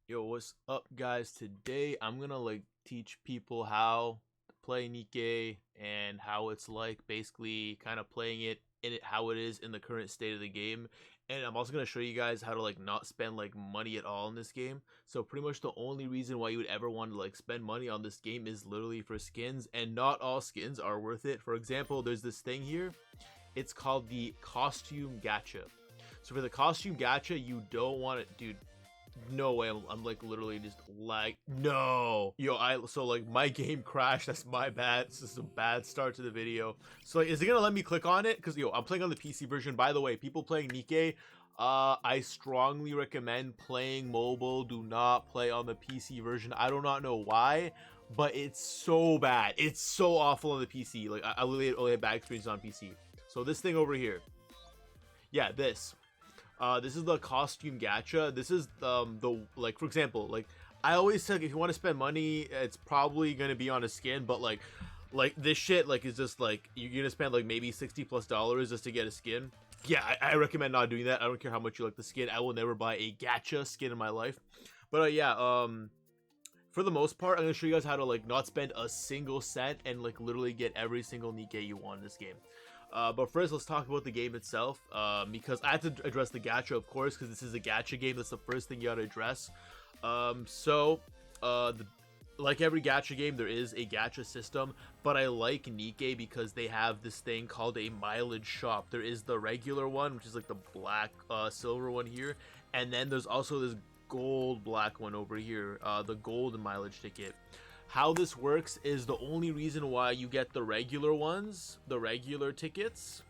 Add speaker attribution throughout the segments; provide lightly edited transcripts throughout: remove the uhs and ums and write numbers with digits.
Speaker 1: Yo, what's up, guys? Today I'm gonna teach people how to play Nikke and how it's like basically kind of playing it in it how it is in the current state of the game. And I'm also gonna show you guys how to not spend money at all in this game. So pretty much the only reason why you would ever want to spend money on this game is literally for skins, and not all skins are worth it. For example, there's this thing here. It's called the costume gacha. So for the costume gacha, you don't want it, dude. No way, I'm literally just no, yo, my game crashed. That's my bad. This is a bad start to the video. So is it gonna let me click on it? Because I'm playing on the PC version. By the way, people playing Nikke, I strongly recommend playing mobile. Do not play on the PC version. I do not know why, but it's so bad. It's so awful on the PC. I literally only had bad experience on PC. So this thing over here, yeah, this is the costume gacha. This is for example, I always say, if you want to spend money, it's probably gonna be on a skin, but this shit is just you're gonna spend maybe $60+ just to get a skin. Yeah, I recommend not doing that. I don't care how much you like the skin. I will never buy a gacha skin in my life. But for the most part, I'm gonna show you guys how to not spend a single cent and literally get every single Nikke you want in this game. But first, let's talk about the game itself, because I have to address the gacha, of course, because this is a gacha game. That's the first thing you gotta address. Like every gacha game, there is a gacha system, but I like Nikke because they have this thing called a mileage shop. There is the regular one, which is the black, silver one here, and then there's also this gold black one over here, the gold mileage ticket. How this works is the only reason why you get the regular ones, the regular tickets,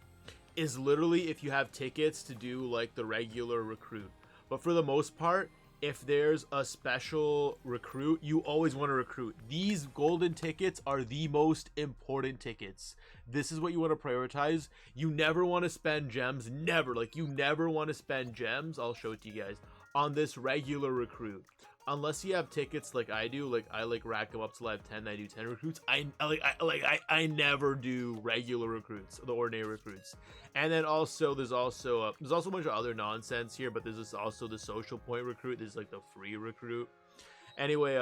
Speaker 1: is literally if you have tickets to do the regular recruit. But for the most part, if there's a special recruit, you always want to recruit. These golden tickets are the most important tickets. This is what you want to prioritize. You never want to spend gems, never. You never want to spend gems, I'll show it to you guys, on this regular recruit. Unless you have tickets like I do, I rack them up till I have 10. I do 10 recruits. I never do regular recruits, the ordinary recruits. And then also there's also a bunch of other nonsense here, but there's also the social point recruit. There's the free recruit. Anyway,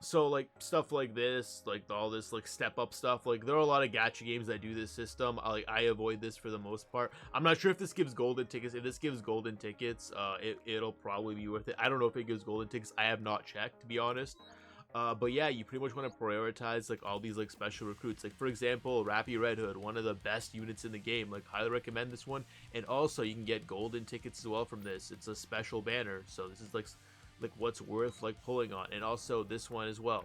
Speaker 1: so stuff like this, all this step up stuff, there are a lot of gacha games that do this system. I avoid this for the most part. I'm not sure if this gives golden tickets. If this gives golden tickets, it'll probably be worth it. I don't know if it gives golden tickets. I have not checked, to be honest. But yeah, you pretty much want to prioritize all these special recruits. For example, Rappy Red Hood, one of the best units in the game. Highly recommend this one. And also you can get golden tickets as well from this. It's a special banner, so this is what's worth pulling on. And also this one as well.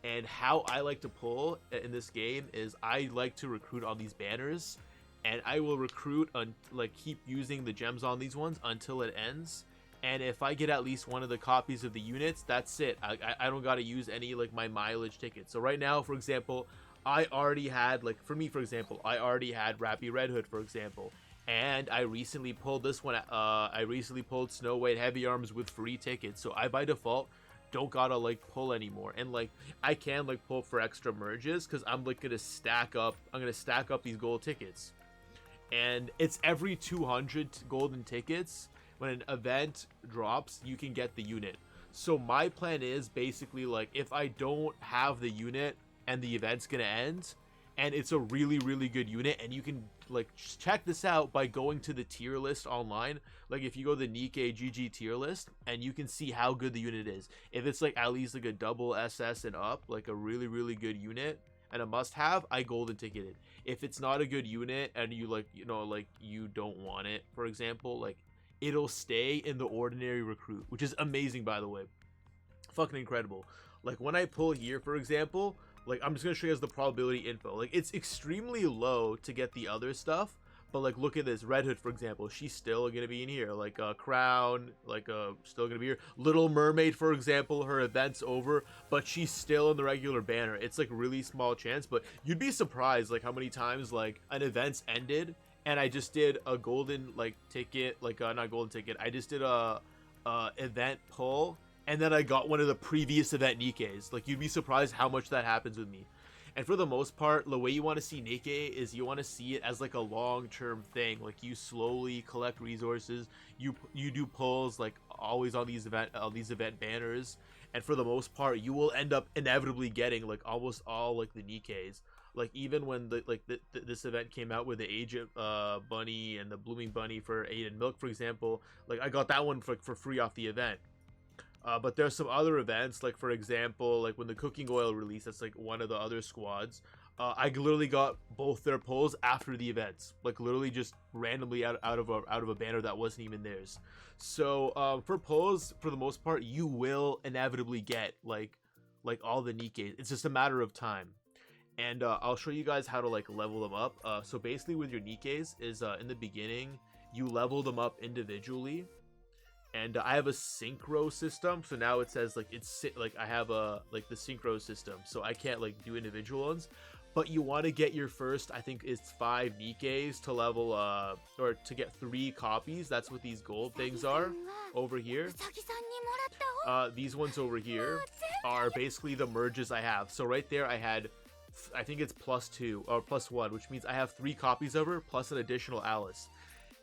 Speaker 1: And how I like to pull in this game is I like to recruit on these banners, and I will recruit on keep using the gems on these ones until it ends. And if I get at least one of the copies of the units, that's it. I don't gotta use any my mileage tickets. So right now, for example, I already had for me, for example, I already had Rappy Red Hood, for example. And I recently pulled this one. I recently pulled Snow White Heavy Arms with free tickets. So I, by default, don't gotta pull anymore. And I can pull for extra merges because I'm gonna stack up. I'm gonna stack up these gold tickets. And it's every 200 golden tickets. When an event drops, you can get the unit. So my plan is basically if I don't have the unit and the event's gonna end, and it's a really, really good unit, and you can check this out by going to the tier list online. If you go to the Nikke GG tier list, and you can see how good the unit is. If it's at least a double SS and up, a really, really good unit and a must-have, I golden ticket it. If it's not a good unit and you you don't want it, for example, it'll stay in the ordinary recruit, which is amazing, by the way. Fucking incredible. When I pull here, for example, I'm just gonna show you guys the probability info. It's extremely low to get the other stuff, but look at this. Red Hood, for example, she's still gonna be in here. Crown, still gonna be here. Little Mermaid, for example, her event's over, but she's still in the regular banner. It's really small chance, but you'd be surprised how many times an event's ended and I just did a golden ticket, not golden ticket. I just did a event pull, and then I got one of the previous event Nikkes. You'd be surprised how much that happens with me. And for the most part, the way you want to see Nikke is you want to see it as like a long-term thing. Like you slowly collect resources, you do pulls like always on these event banners, and for the most part, you will end up inevitably getting like almost all like the Nikkes. Like even when this event came out with the Agent Bunny and the Blooming Bunny for Aiden Milk, for example, like I got that one for free off the event. But there's some other events, like for example, like when the cooking oil released, that's like one of the other squads. I literally got both their pulls after the events, like literally just randomly out of a banner that wasn't even theirs. So for pulls, for the most part, you will inevitably get like all the Nikkes. It's just a matter of time. And I'll show you guys how to like level them up. So basically, with your Nikkes is in the beginning, you level them up individually. And I have a synchro system, so now it says like I have a the synchro system, so I can't like do individual ones. But you want to get your first, I think it's 5 Nikkes to level or to get 3 copies. That's what these gold things are over here. These ones over here are basically the merges I have. So right there I had, I think it's +2 or +1, which means I have 3 copies of her plus an additional Alice.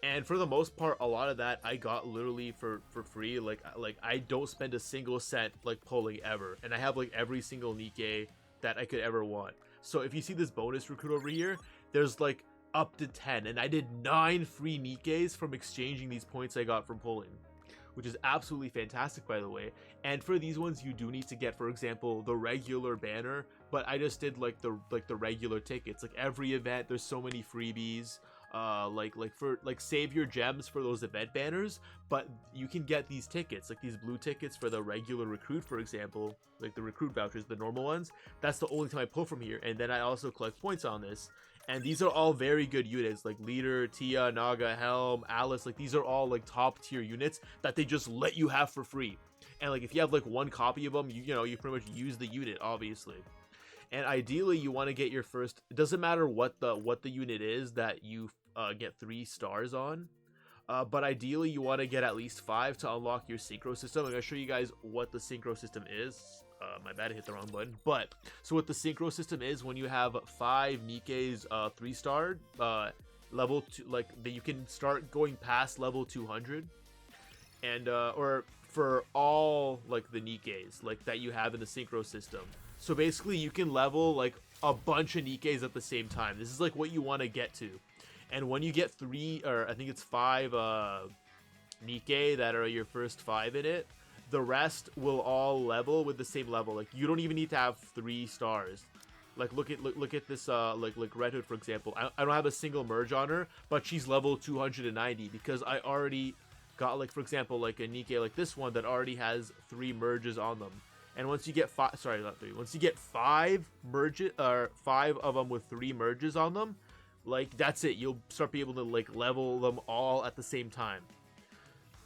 Speaker 1: And for the most part, a lot of that I got literally for free. Like I don't spend a single cent like pulling ever, and I have like every single Nikke that I could ever want. So if you see this bonus recruit over here, there's like up to 10, and I did 9 free Nikkes from exchanging these points I got from pulling, which is absolutely fantastic, by the way. And for these ones, you do need to get, for example, the regular banner, but I just did like the regular tickets. Like every event, there's so many freebies. Like save your gems for those event banners, but you can get these tickets, like these blue tickets for the regular recruit, for example, like the recruit vouchers, the normal ones. That's the only time I pull from here, and then I also collect points on this. And these are all very good units, like Leader, Tia, Naga, Helm, Alice. Like these are all like top tier units that they just let you have for free. And like if you have like 1 copy of them, you know you pretty much use the unit, obviously. And ideally, you want to get your first. It doesn't matter what the unit is that you get 3 stars on, but ideally you want to get at least 5 to unlock your synchro system. I'm gonna show you guys what the synchro system is. My bad, I hit the wrong button. But so what the synchro system is, when you have 5 Nikkes 3-star level 2, like that, you can start going past level 200, and or for all like the Nikkes like that you have in the synchro system. So basically you can level like a bunch of Nikkes at the same time. This is like what you want to get to. And when you get 3, or I think it's 5 Nikke that are your first 5 in it, the rest will all level with the same level. Like you don't even need to have 3 stars. Like look at this like Red Hood, for example. I don't have a single merge on her, but she's level 290 because I already got, like, for example, like a Nikke like this one that already has 3 merges on them. And once you get 5, sorry, not 3. Once you get 5 merges, or 5 of them with 3 merges on them, like that's it. You'll start being able to like level them all at the same time.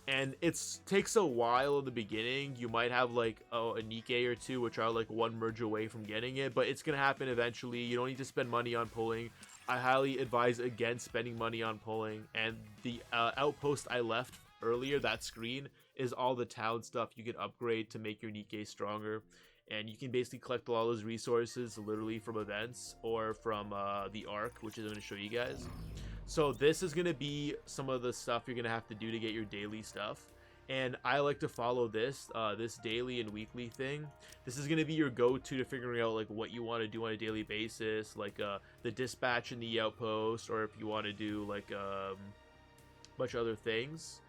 Speaker 1: And it takes a while in the beginning. You might have like a Nikke or 2 which are like 1 merge away from getting it, but it's gonna happen eventually. You don't need to spend money on pulling. I highly advise against spending money on pulling. And the outpost I left earlier, that screen, is all the town stuff you can upgrade to make your Nikke stronger. And you can basically collect all those resources literally from events or from the Arc, which is going to show you guys. So this is going to be some of the stuff you're going to have to do to get your daily stuff. And I like to follow this daily and weekly thing. This is going to be your go-to to figuring out like what you want to do on a daily basis, like the dispatch in the outpost, or if you want to do like a bunch of other things.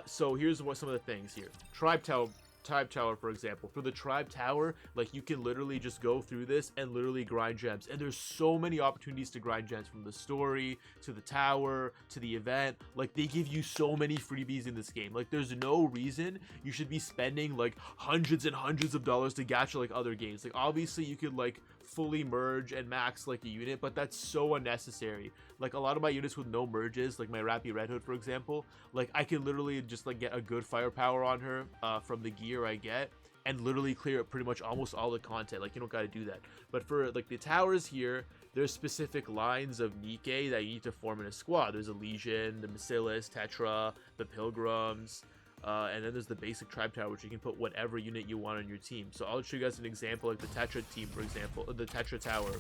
Speaker 1: So here's what some of the things here. Tribe Tower, for example. For the Tribe Tower, like you can literally just go through this and literally grind gems. And there's so many opportunities to grind gems, from the story to the tower to the event. Like they give you so many freebies in this game. Like there's no reason you should be spending like hundreds and hundreds of dollars to gacha like other games. Like obviously you could like fully merge and max like a unit, but that's so unnecessary. Like a lot of my units with no merges, like my Rappy Red Hood, for example, like I can literally just like get a good firepower on her from the gear I get, and literally clear up pretty much almost all the content. Like you don't gotta do that. But for like the towers here, there's specific lines of Nikke that you need to form in a squad. There's a Legion, the Bacillus, Tetra, the Pilgrims, And then there's the basic tribe tower, which you can put whatever unit you want on your team. So I'll show you guys an example, like the Tetra team, for example, the Tetra tower.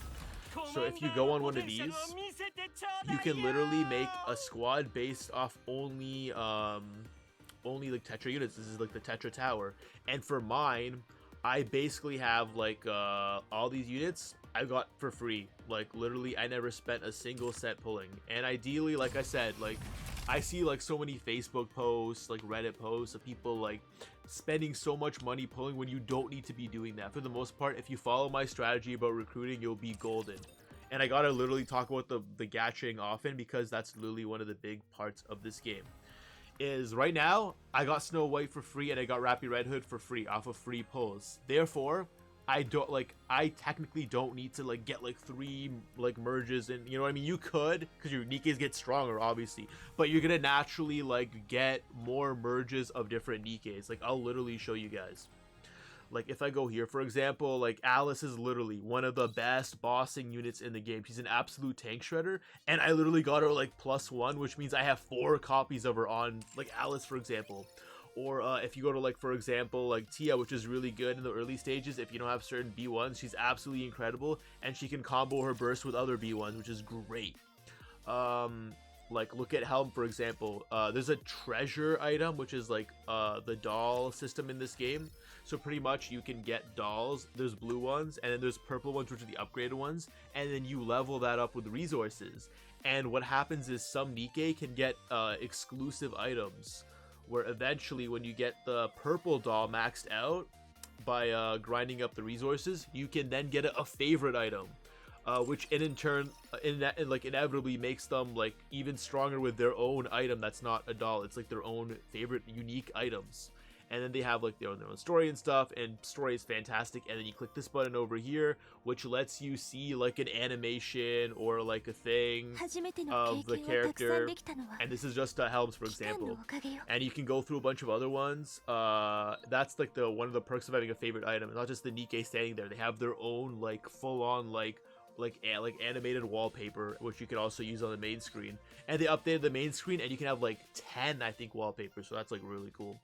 Speaker 1: So if you go on one of these, you can literally make a squad based off only like Tetra units. This is like the Tetra tower. And for mine, I basically have like all these units I got for free. Like literally, I never spent a single cent pulling. And ideally, like I said, like I see like so many Facebook posts, like Reddit posts of people like spending so much money pulling when you don't need to be doing that. For the most part, if you follow my strategy about recruiting, you'll be golden. And I gotta literally talk about the gachaing often, because that's literally one of the big parts of this game. Is right now I got Snow White for free and I got Rappy Red Hood for free off of free pulls. Therefore, I technically don't need to like get like 3 like merges, and you know what I mean. You could, because your Nikkes get stronger obviously, but you're gonna naturally like get more merges of different Nikkes. Like I'll literally show you guys. Like if I go here, for example, like Alice is literally one of the best bossing units in the game. She's an absolute tank shredder, and I literally got her like +1, which means I have 4 copies of her on like Alice, for example. Or if you go to like, for example, like Tia, which is really good in the early stages. If you don't have certain B1s, she's absolutely incredible, and she can combo her burst with other B1s, which is great. Like look at Helm, for example. There's a treasure item, which is like the doll system in this game. So pretty much you can get dolls. There's blue ones, and then there's purple ones, which are the upgraded ones, and then you level that up with resources. And what happens is some Nikke can get exclusive items, where eventually when you get the purple doll maxed out by grinding up the resources, you can then get a favorite item, which in turn like inevitably makes them like even stronger with their own item that's not a doll. It's like their own favorite unique items. And then they have like their own story and stuff, and story is fantastic. And then you click this button over here, which lets you see like an animation or like a thing of the character. And this is just Helms, for example. And you can go through a bunch of other ones. That's like one of the perks of having a favorite item. It's not just the Nikke standing there. They have their own like full-on like animated wallpaper, which you can also use on the main screen. And they updated the main screen, and you can have like 10, I think, wallpapers. So that's like really cool.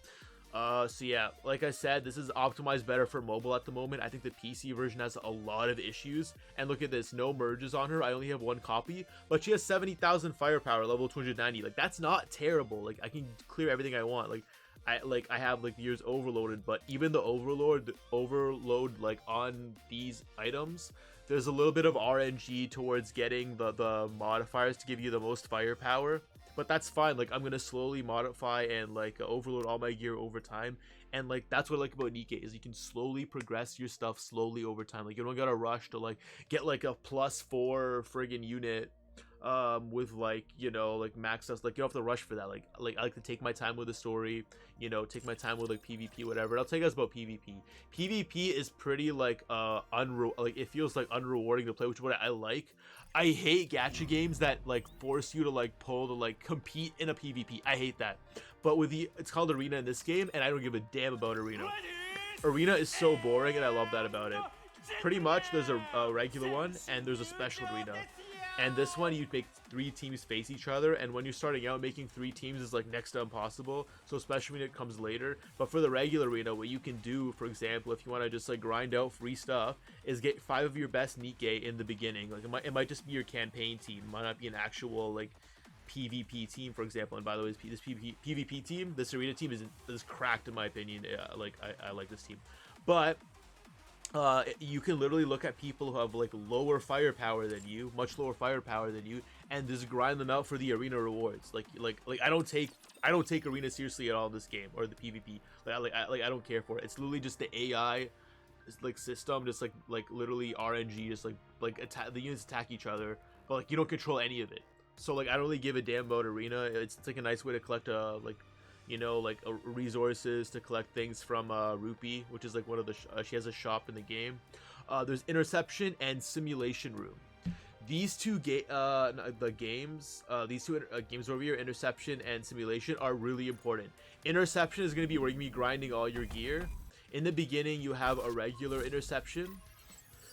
Speaker 1: So yeah, like I said, this is optimized better for mobile at the moment. I think the PC version has a lot of issues. And look at this, no merges on her. I only have 1 copy, but she has 70,000 firepower, level 290. Like that's not terrible. Like I can clear everything I want. Like I have like years overloaded, but even the overload like on these items, there's a little bit of RNG towards getting the modifiers to give you the most firepower. But that's fine. Like I'm gonna slowly modify and like overload all my gear over time, and like that's what I like about Nikke, is you can slowly progress your stuff slowly over time. Like you don't gotta rush to like get like a +4 friggin' unit with like, you know, like max stuff. Like you don't have to rush for that. Like I like to take my time with the story, you know, take my time with like PvP, whatever. I'll tell you guys about PvP is pretty like like it feels like unrewarding to play, which is what I like. I hate gacha games that like force you to like pull to like compete in a PvP. I hate that. But with it's called Arena in this game, and I don't give a damn about Arena. Arena is so boring, and I love that about it. Pretty much there's a regular one, and there's a special arena. And this one, you make 3 teams face each other, and when you're starting out, making 3 teams is like next to impossible. So special arena comes later. But for the regular arena, what you can do, for example, if you want to just like grind out free stuff, is get 5 of your best Nikke in the beginning. Like it might just be your campaign team. It might not be an actual like PvP team, for example. And by the way, this PvP team, this arena team is cracked in my opinion. Like I like this team, but you can literally look at people who have like lower firepower than you, much lower firepower than you, and just grind them out for the arena rewards. Like I don't take arena seriously at all in this game, or the PvP. I don't care for it. It's literally just the AI like system, just like literally RNG, just like the units attack each other, but like you don't control any of it. So like I don't really give a damn about arena. It's like a nice way to collect like, you know, like resources to collect things from Rupee, which is like one of the she has a shop in the game. There's Interception and Simulation Room. These two games over here, Interception and Simulation, are really important. Interception is going to be where you're going to be grinding all your gear. In the beginning, you have a regular Interception,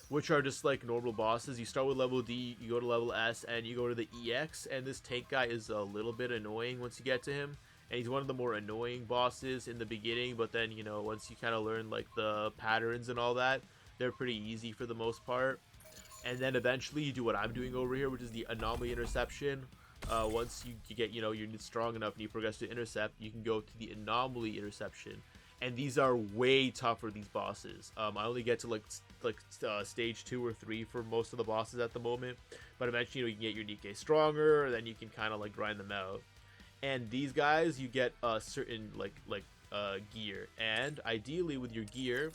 Speaker 1: which are just like normal bosses. You start with level D, you go to level S, and you go to the EX, and this tank guy is a little bit annoying once you get to him. and he's one of the more annoying bosses in the beginning, but then, you know, once you kind of learn like the patterns and all that, they're pretty easy for the most part. And then eventually you do what I'm doing over here, which is the anomaly interception. Once you get, you know, you're strong enough and you progress to intercept, you can go to the anomaly interception, and these are way tougher, these bosses. I only get to stage 2 or 3 for most of the bosses at the moment, but eventually, you know, you can get your Nikke stronger, then you can kind of like grind them out. And these guys, you get a certain gear, and ideally with your gear,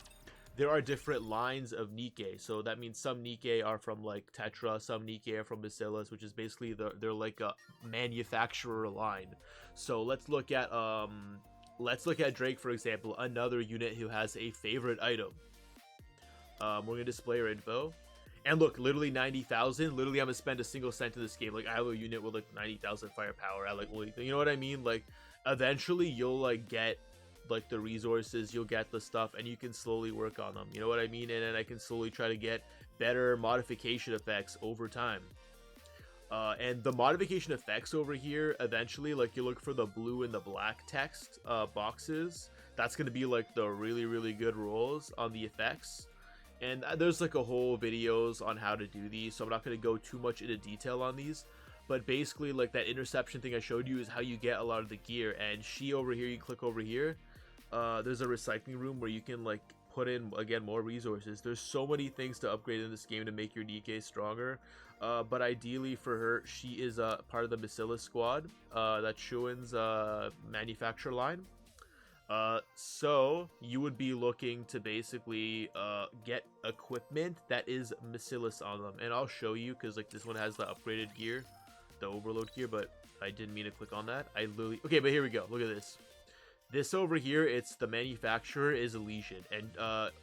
Speaker 1: there are different lines of Nikke. So that means some Nikke are from like Tetra, some Nikke are from Bacillus, which is basically they're like a manufacturer line. So let's look at Drake, for example, another unit who has a favorite item. We're gonna display our info, and look, literally 90,000. Literally, I'm gonna spend a single cent in this game. Like, I have a unit with like 90,000 firepower. I like, you know what I mean? Like, eventually you'll like get like the resources, you'll get the stuff, and you can slowly work on them. You know what I mean? And then I can slowly try to get better modification effects over time. And the modification effects over here, eventually, like, you look for the blue and the black text boxes. That's going to be like the really, really good rolls on the effects. And there's like a whole videos on how to do these, so I'm not going to go too much into detail on these. But basically, like, that interception thing I showed you is how you get a lot of the gear. And she over here, you click over here, there's a recycling room where you can like put in again more resources. There's so many things to upgrade in this game to make your Nikke stronger, but ideally for her, she is part of the Bacillus squad, that's Shuin's manufacturer line. So you would be looking to basically get equipment that is Bacillus on them, and I'll show you, because like this one has the upgraded gear, the overload gear, but I didn't mean to click on that. I literally, okay, but here we go. Look at this. This over here, it's the manufacturer is Elysian, and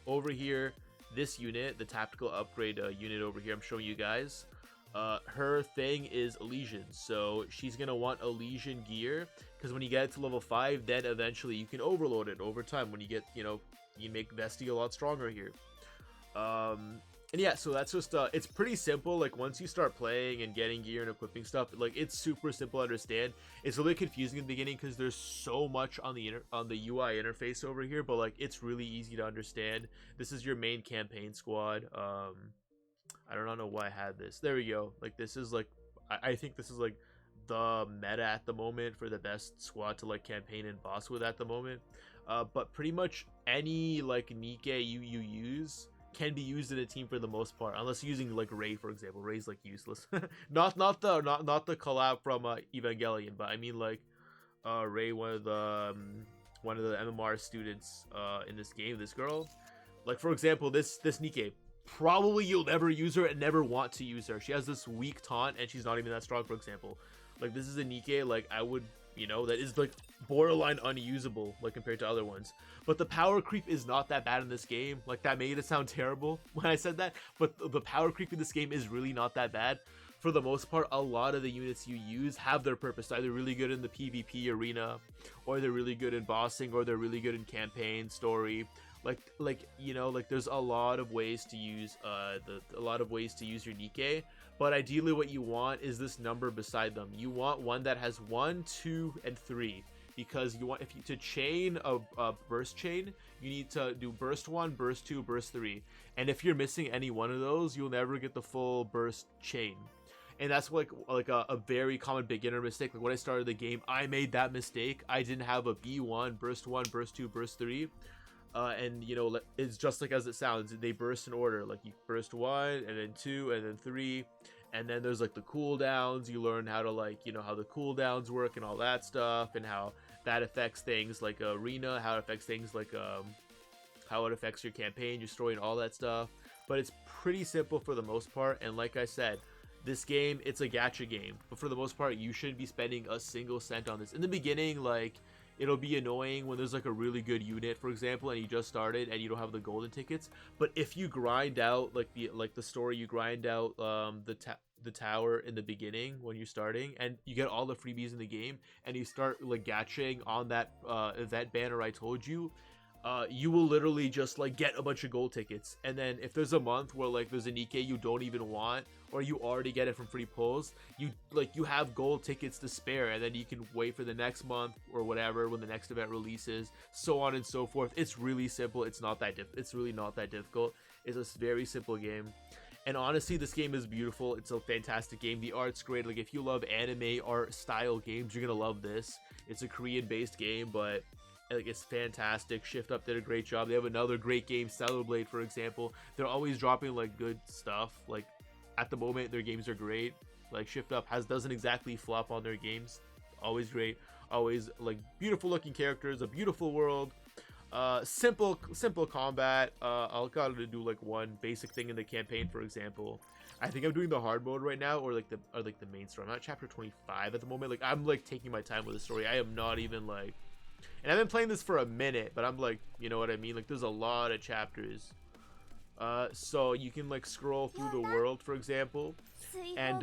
Speaker 1: over here, this unit, the tactical upgrade unit over here, I'm showing you guys, her thing is Elysian, so she's gonna want Elysian gear, because when you get it to level 5, then eventually you can overload it over time. When you get, you know, you make Vesti a lot stronger here. And yeah, so that's just it's pretty simple. Like, once you start playing and getting gear and equipping stuff, like, it's super simple to understand. It's a little confusing in the beginning because there's so much on the UI interface over here, but like, it's really easy to understand. This is your main campaign squad. I don't know why I had this. There we go. Like, this is like, I think this is like the meta at the moment for the best squad to like campaign and boss with at the moment. But pretty much any like Nikke you use can be used in a team for the most part, unless you're using like Ray, for example. Ray's like useless. not the collab from Evangelion, but I mean like Ray, one of the MMR students in this game. This girl, like, for example, this Nikke, probably you'll never use her and never want to use her. She has this weak taunt and she's not even that strong, for example. Like, this is a Nikke, like, I would, you know, that is like borderline unusable, like, compared to other ones. But the power creep is not that bad in this game. Like, that made it sound terrible when I said that, but the power creep in this game is really not that bad. For the most part, a lot of the units you use have their purpose. Either really good in the PvP arena, or they're really good in bossing, or they're really good in campaign story. Like you know, like, there's a lot of ways to use your Nikke. But ideally, what you want is this number beside them. You want one that has 1, 2, and 3, because you want, if you to chain a burst chain, you need to do burst 1, burst 2, burst 3. And if you're missing any one of those, you'll never get the full burst chain. And that's like a very common beginner mistake. Like, when I started the game, I made that mistake. I didn't have a B1, burst 1, burst 2, burst 3. And you know, it's just like as it sounds. They burst in order. Like, you burst 1, and then 2, and then 3, and then there's like the cooldowns. You learn how to, like, you know, how the cooldowns work and all that stuff, and how that affects things like arena, how it affects things like how it affects your campaign, your story, and all that stuff. But it's pretty simple for the most part. And like I said, this game, it's a gacha game, but for the most part, you shouldn't be spending a single cent on this. In the beginning, like, it'll be annoying when there's like a really good unit, for example, and you just started and you don't have the golden tickets. But if you grind out like the story, you grind out the tower in the beginning when you're starting, and you get all the freebies in the game, and you start like gachaing on that event banner I told you, you will literally just like get a bunch of gold tickets, and then if there's a month where like there's a Nikke you don't even want, or you already get it from free pulls, you have gold tickets to spare, and then you can wait for the next month or whatever when the next event releases, so on and so forth. It's really simple. It's not that it's really not that difficult. It's a very simple game. And honestly, this game is beautiful. It's a fantastic game. The art's great. Like, if you love anime art style games, you're gonna love this. It's a Korean based game, but like, it's fantastic. Shift Up did a great job. They have another great game, Stellar Blade, for example. They're always dropping like good stuff. Like, at the moment, their games are great. Like, Shift Up doesn't exactly flop on their games. Always great. Always like beautiful looking characters, a beautiful world. Simple combat. I'll gotta do like one basic thing in the campaign, for example. I think I'm doing the hard mode right now, or like the main story. I'm not chapter 25 at the moment. Like, I'm like taking my time with the story. I am not even like, and I've been playing this for a minute, but I'm like, you know what I mean? Like, there's a lot of chapters. So you can like scroll through the world, for example, and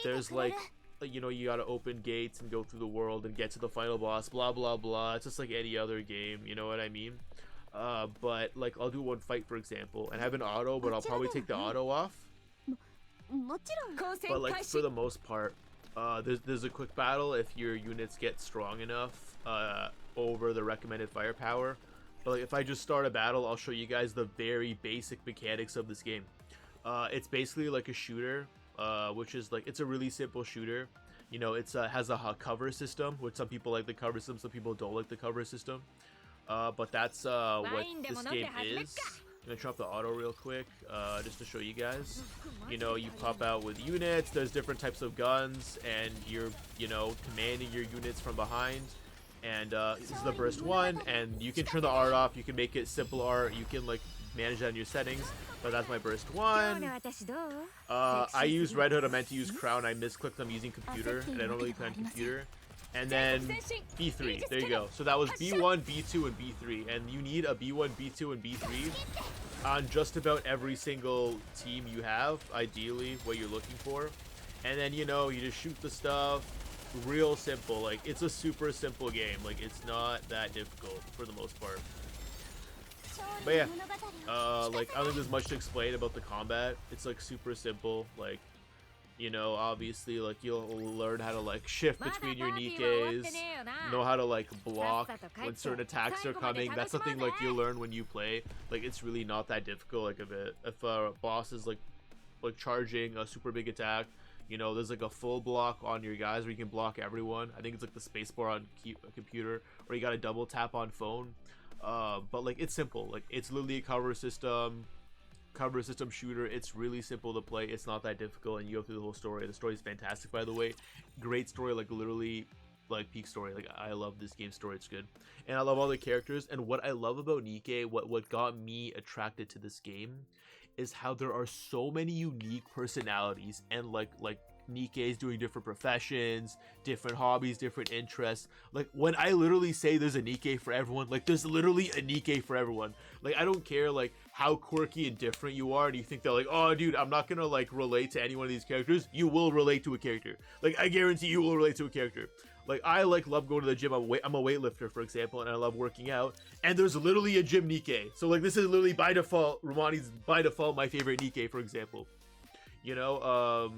Speaker 1: there's like, you know, you gotta open gates and go through the world and get to the final boss, blah blah blah. It's just like any other game, you know what I mean? But like, I'll do one fight, for example, and have an auto, but I'll probably take the auto off. But like, for the most part, there's a quick battle if your units get strong enough over the recommended firepower. But like, if I just start a battle, I'll show you guys the very basic mechanics of this game. It's basically like a shooter. Which is like, it's a really simple shooter. You know, it's has a cover system, which some people like the cover system, some people don't like the cover system. But that's what this game is. I'm gonna drop the auto real quick, just to show you guys. You know, you pop out with units. There's different types of guns, and you're, you know, commanding your units from behind. And this is the burst one, and you can turn the art off. You can make it simple art. You can like manage that in your settings. But that's my burst one. I used Red Hood. I meant to use Crown. I misclicked. I'm using computer, and I don't really play on computer. And then B3. There you go. So that was B1, B2, and B3. And you need a B1, B2, and B3 on just about every single team you have, ideally, what you're looking for. And then, you know, you just shoot the stuff. Real simple. Like, it's a super simple game. Like, it's not that difficult for the most part. But yeah, like, I don't think there's much to explain about the combat. It's like super simple. Like, you know, obviously, like, you'll learn how to like shift between your Nikkes, know how to like block when certain attacks are coming. That's something like you'll learn when you play. Like, it's really not that difficult. Like, if a boss is like charging a super big attack, you know, there's like a full block on your guys where you can block everyone. I think it's like the spacebar on computer, or you got to double tap on phone. But like, it's simple. Like, it's literally a cover system shooter. It's really simple to play. It's not that difficult, and you go through the whole story. The story is fantastic, by the way. Great story. Like, literally like peak story. Like, I love this game's story. It's good, and I love all the characters. And what I love about Nikke, what got me attracted to this game, is how there are so many unique personalities, and like Nikke's doing different professions, different hobbies, different interests. Like, when I literally say there's a Nikke for everyone, like, there's literally a Nikke for everyone. Like, I don't care like how quirky and different you are, and you think they're like, oh dude, I'm not gonna like relate to any one of these characters. You will relate to a character. Like, I guarantee you will relate to a character. Like, I like love going to the gym. I'm a weightlifter, for example, and I love working out. And there's literally a gym Nikke. So like, this is literally by default, Romani's by default my favorite Nikke, for example. You know,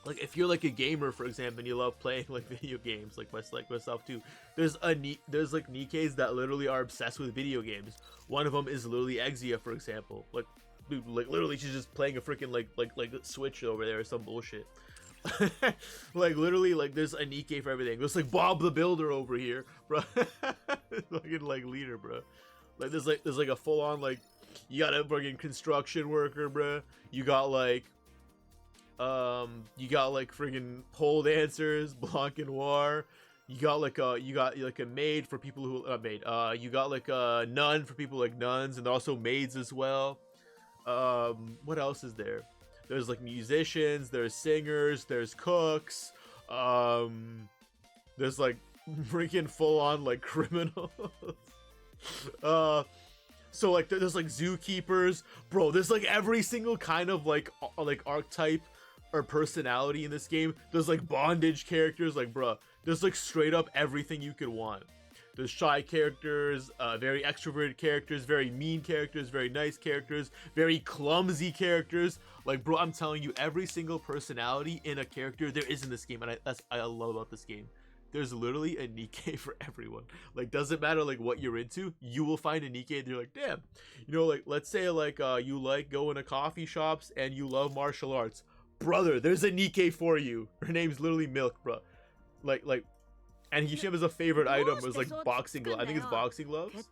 Speaker 1: like, if you're like a gamer, for example, and you love playing like video games, like myself too, there's like Nikkes that literally are obsessed with video games. One of them is literally Exia, for example. Like, dude, like, literally she's just playing a freaking like Switch over there or some bullshit. Like, literally, like, there's a Nikke for everything. There's like Bob the Builder over here, bro. Fucking like leader, bro. Like, there's like a full on, like, you got a fucking construction worker, bro. You got like friggin' pole dancers, Blanc and Noir. You got like a maid for people who you got like a nun for people like nuns, and also maids as well. What else is there? There's like musicians, there's singers, there's cooks, there's like freaking full on like criminals. So like, there's like zookeepers, bro. There's like every single kind of like archetype or personality in this game. There's like bondage characters, like, bruh, there's like straight up everything you could want. There's shy characters, very extroverted characters, very mean characters, very nice characters, very clumsy characters. Like, bro, I'm telling you, every single personality in a character there is in this game, and that's I love about this game. There's literally a Nikke for everyone. Like, doesn't matter like what you're into, you will find a Nikke and you're like, damn. You know, like, let's say like you like going to coffee shops and you love martial arts. Brother, there's a Nikke for you. Her name's literally Milk, bro. Like and she has a favorite item was like boxing gloves. I think it's boxing gloves.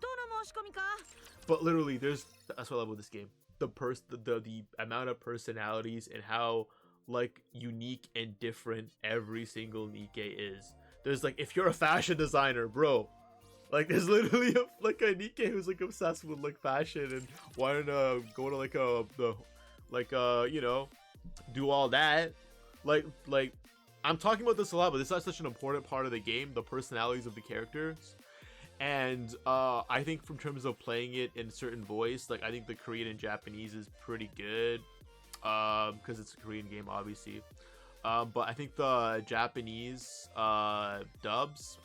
Speaker 1: But literally that's what I love about this game. The amount of personalities and how like unique and different every single Nikke is. There's like, if you're a fashion designer, bro, like there's literally a Nikke who's like obsessed with like fashion and wanting to go to like you know, do all that. Like I'm talking about this a lot, but this is such an important part of the game, the personalities of the characters. And I think from terms of playing it in certain voice, like I think the Korean and Japanese is pretty good, because it's a Korean game, obviously. But I think the Japanese dubs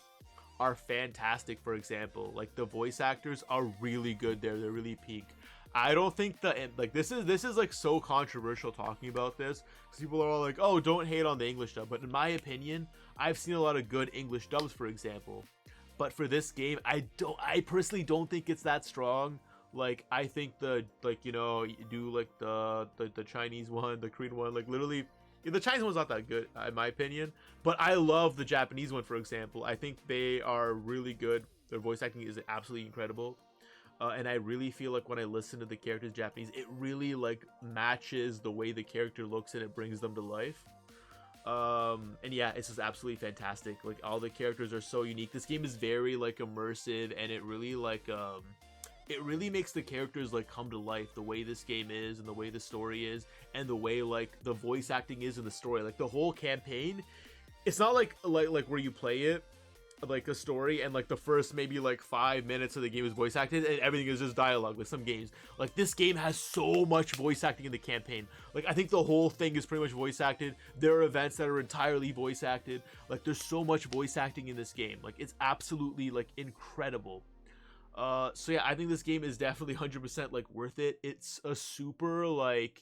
Speaker 1: are fantastic. For example, like the voice actors are really good there. They're really peak. I don't think like this is like so controversial talking about this, because people are all like, oh, don't hate on the English dub. But in my opinion, I've seen a lot of good English dubs, for example. But for this game, I personally don't think it's that strong. Like, I think you know, you do like the Chinese one, the Korean one, like literally. The Chinese one's not that good, in my opinion, but I love the Japanese one, for example. I think they are really good. Their voice acting is absolutely incredible. And I really feel like when I listen to the characters Japanese, it really like matches the way the character looks and it brings them to life. And yeah, it's just absolutely fantastic. Like, all the characters are so unique. This game is very like immersive, and it really like it really makes the characters like come to life, the way this game is and the way the story is and the way like the voice acting is in the story. Like the whole campaign, it's not like where you play it like a story and like the first maybe like 5 minutes of the game is voice acted and everything is just dialogue. Like some games, like this game has so much voice acting in the campaign. Like I think the whole thing is pretty much voice acted. There are events that are entirely voice acted. Like there's so much voice acting in this game. Like it's absolutely like incredible. So yeah, I think this game is definitely 100% like worth it. It's a super like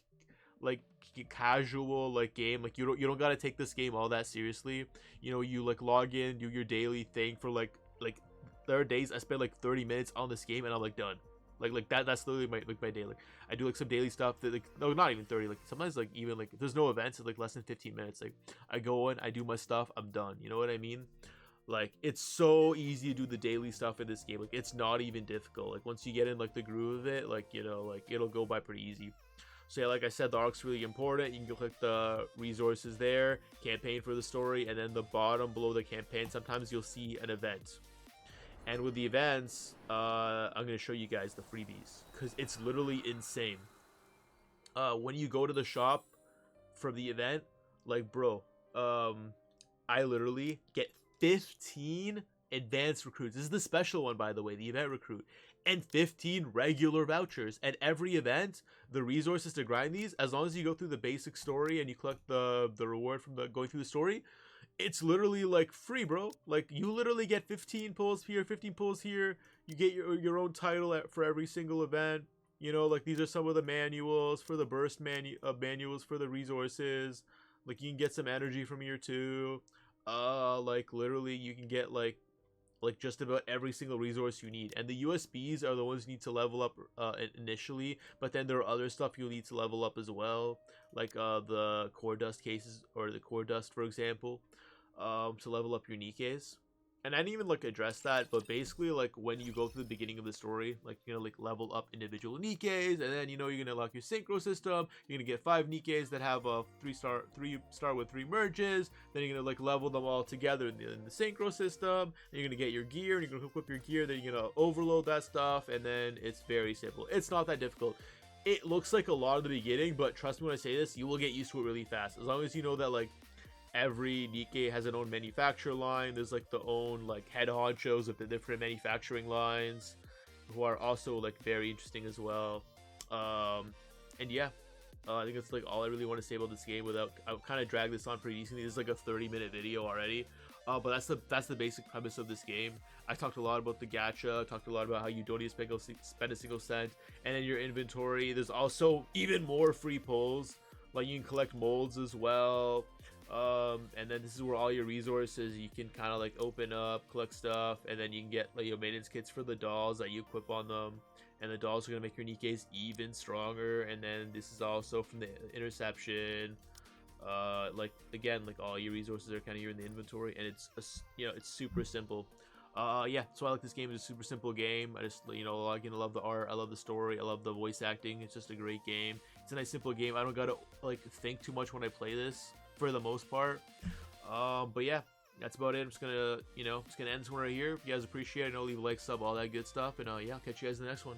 Speaker 1: casual like game. Like you don't gotta take this game all that seriously. You know, you like log in, do your daily thing for like there are days I spend like 30 minutes on this game and I'm like done. Like that's literally my day. Like I do like some daily stuff that like, no, not even 30, like sometimes like even like if there's no events, it's like less than 15 minutes. Like I go in, I do my stuff, I'm done. You know what I mean? Like it's so easy to do the daily stuff in this game. Like it's not even difficult. Like once you get in like the groove of it, like, you know, like it'll go by pretty easy. So yeah, like I said, the arc's really important. You can click the resources there, campaign for the story, and then the bottom below the campaign, sometimes you'll see an event. And with the events, I'm going to show you guys the freebies, because it's literally insane. When you go to the shop from the event, like bro, I literally get 15 advanced recruits. This is the special one, by the way, the event recruit. And 15 regular vouchers. And every event, the resources to grind these, as long as you go through the basic story and you collect the reward from the going through the story, it's literally like free, bro. Like you literally get 15 pulls here, 15 pulls here. You get your own title for every single event. You know, like these are some of the manuals for the burst manuals for the resources. Like you can get some energy from here too. Like literally you can get like just about every single resource you need, and the USBs are the ones you need to level up initially, but then there are other stuff you'll need to level up as well, like the core dust cases, or the core dust, for example, to level up your Nikkes. And I didn't even like address that, but basically like when you go through the beginning of the story, like you're gonna like level up individual Nikkes, and then, you know, you're gonna unlock your Synchro system. You're gonna get 5 Nikkes that have a 3-star with 3 merges. Then you're gonna like level them all together in the Synchro system. Then you're gonna get your gear, and you're gonna hook up your gear. Then you're gonna overload that stuff, and then it's very simple. It's not that difficult. It looks like a lot at the beginning, but trust me when I say this, you will get used to it really fast. As long as you know that like every Nikke has an own manufacturer line. There's like the own like head honchos of the different manufacturing lines, who are also like very interesting as well. And yeah, I think that's like all I really want to say about this game. Without, I kind of dragged this on pretty decently. This is like a 30-minute video already. But that's the basic premise of this game. I talked a lot about the gacha. I talked a lot about how you don't even spend a single cent, and in your inventory, there's also even more free pulls. Like you can collect molds as well. And then this is where all your resources you can kind of like open up, collect stuff, and then you can get like your maintenance kits for the dolls that you equip on them, and the dolls are gonna make your Nikkes even stronger. And then this is also from the Interception. Like again, like all your resources are kind of here in the inventory, and it's it's super simple. Yeah, so I like this game. It's a super simple game. I just again, I love the art, I love the story, I love the voice acting. It's just a great game. It's a nice simple game. I don't gotta like think too much when I play this for the most part. But yeah, that's about it. I'm just gonna just gonna end this one right here. If you guys appreciate it, leave a like, sub, all that good stuff, and yeah, I'll catch you guys in the next one.